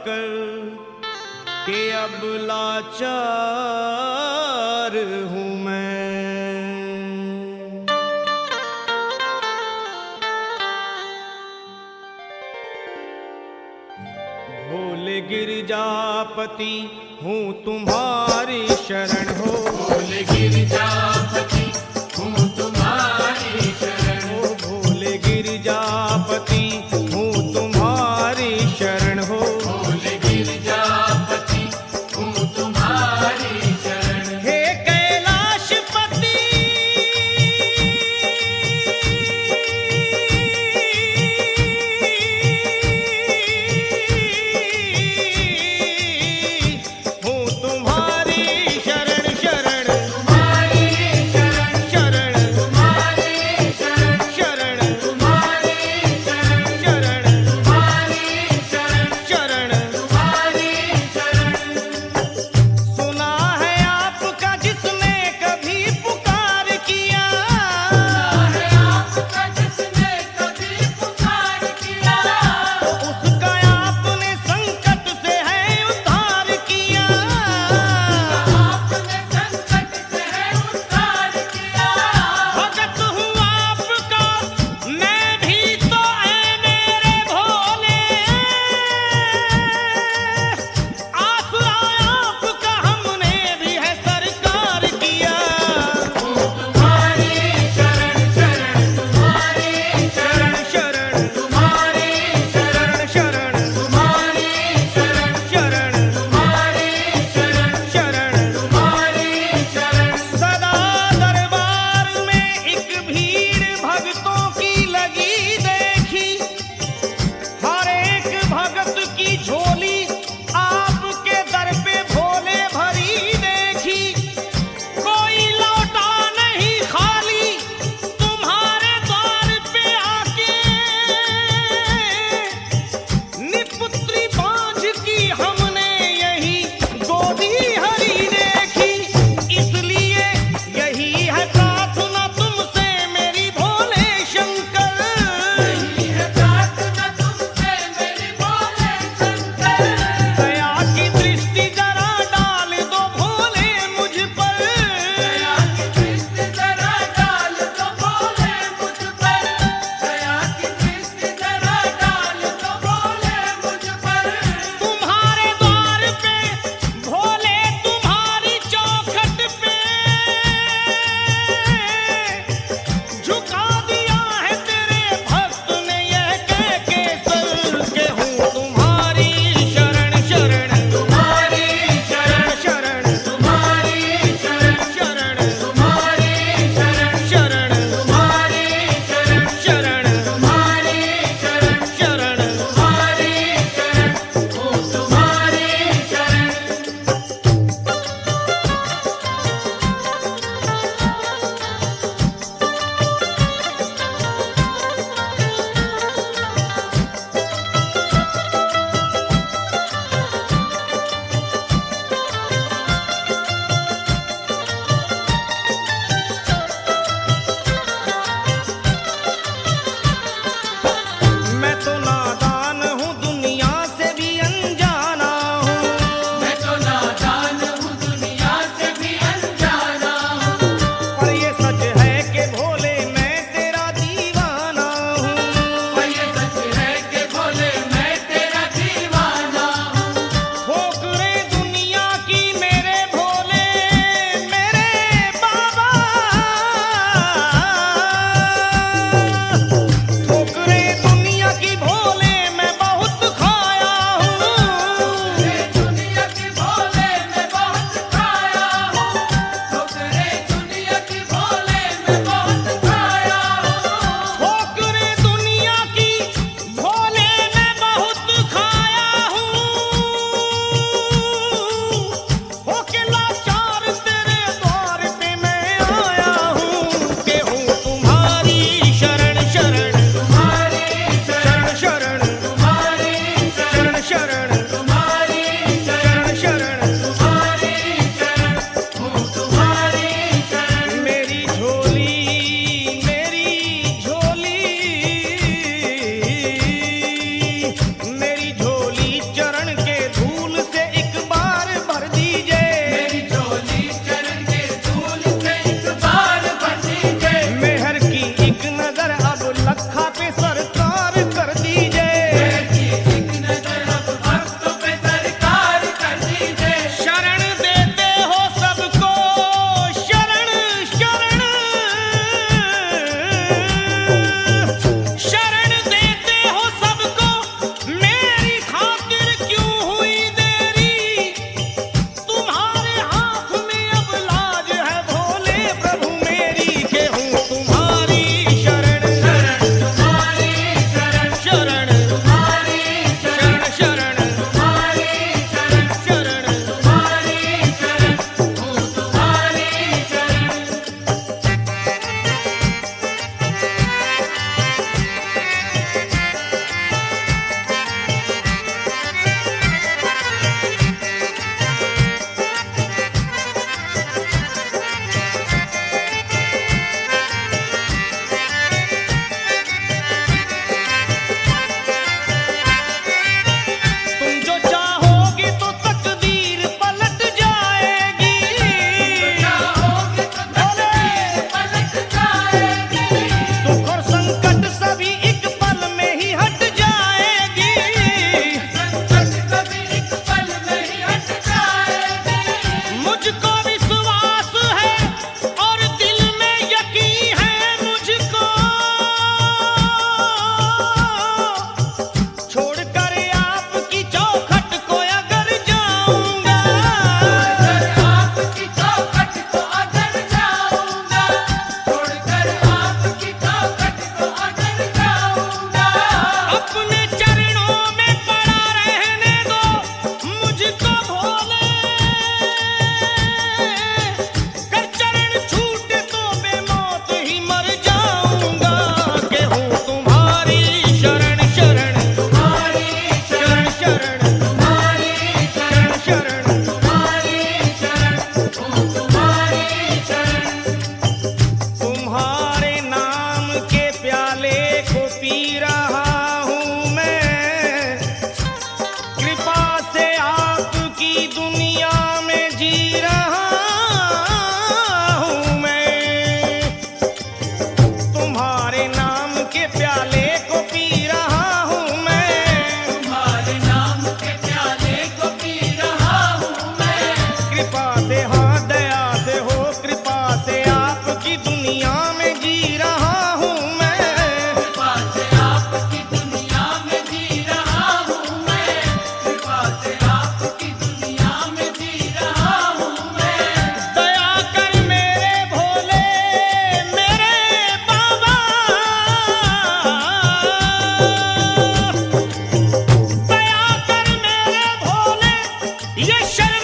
कर के अब लाचार हूँ मैं। भोले गिरजापति हूँ तुम्हारी शरण हो। भोले गिरजापति हूँ तुम्हारी शरण हो। भोले गिरजापति हूँ तुम्हारी शरण हो। भोले गिरजापति हूँ तुम्हारी शरण। हे कैलाशपति हूँ तुम्हारी शरण शरण। तुम्हारी शरण शरण तुम्हारी शरण शरण तुम्हारी शरण शरण तुम्हारी शरण शरण। तुम्हारी शरण। सुना है आपका जिसने कभी पुकार किया। है आपका जिसने कभी पुकार किया। उसका आपने संकट से है उद्धार किया। आपने संकट से है उद्धार किया। भगत हूँ आपका मैं भी तो ऐ मेरे भोले। आसरा आपका हमने भी है सरकार किया। तुम्हारी शरण शरण तुम्हारी शरण शरण तुम्हारी शरण शरण तुम्हारी शरण शरण तुम्हारी शरण शरण। तुम्हारी शरण। सदा दरबार में एक भीड़ भक्तों की लगी देखी। हर एक भगत की झोली आपके दर पे भोले भरी देखी। कोई लौटा नहीं खाली तुम्हारे द्वार पे आके। निपुत्री बांझ की हमने यही गोदी हरी देखी। इसलिए यही है प्रार्थना तुमसे मेरी भोले शंकर। यही है प्रार्थना तुमसे मेरी भोले शंकर। दया की दृष्टि जरा डाल दो भोले मुझ पर। दया की दृष्टि जरा डाल दो भोले मुझ पर। दया की दृष्टि जरा डाल दो भोले मुझ पर। तुम्हारे द्वार पे भोले तुम्हारी चौखट पे झुका दिया है तेरे भक्त ने यह कह के सर के हूँ तुम्हारी शरण शरण। तुम्हारी शरण शरण तुम्हारी शरण शरण तुम्हारी शरण शरण तुम्हारी शरण शरण तुम्हारी शरण शरण। तुम्हारी शरण ओ तुम्हारी शरण। मैं तो नादान हूँ दुनिया से भी अनजाना हूँ। मैं तो नादान हूँ दुनिया से भी अनजाना हूँ। पर ये सच है कि भोले मैं तेरा दीवाना हूँ। पर ये सच है कि भोले मैं तेरा दीवाना हूँ। ठोकरे दुनिया की मेरे भोले मेरे बाबा। ठोकरे दुनिया की भोले मैं बहुत खाया हूँ। ठोकरे दुनिया की भोले मैं बहुत खाया हूँ। ठोकरे दुनिया की भोले मैं बहुत खाया हूँ। ठोकरे दुनिया की भोले मैं बहुत खाया हूँ। होके लाचार तेरे द्वार पे मैं आया हूँ। के हूँ तुम्हारी शरण शरण तुम्हारी शरण शरण तुम्हारी शरण शरण तुम्हारी शरण शरण। तुम्हारी शरण ओ तुम्हारी शरण। मेरी झोली मेरी झोली मेरी झोली चरण के ये शरण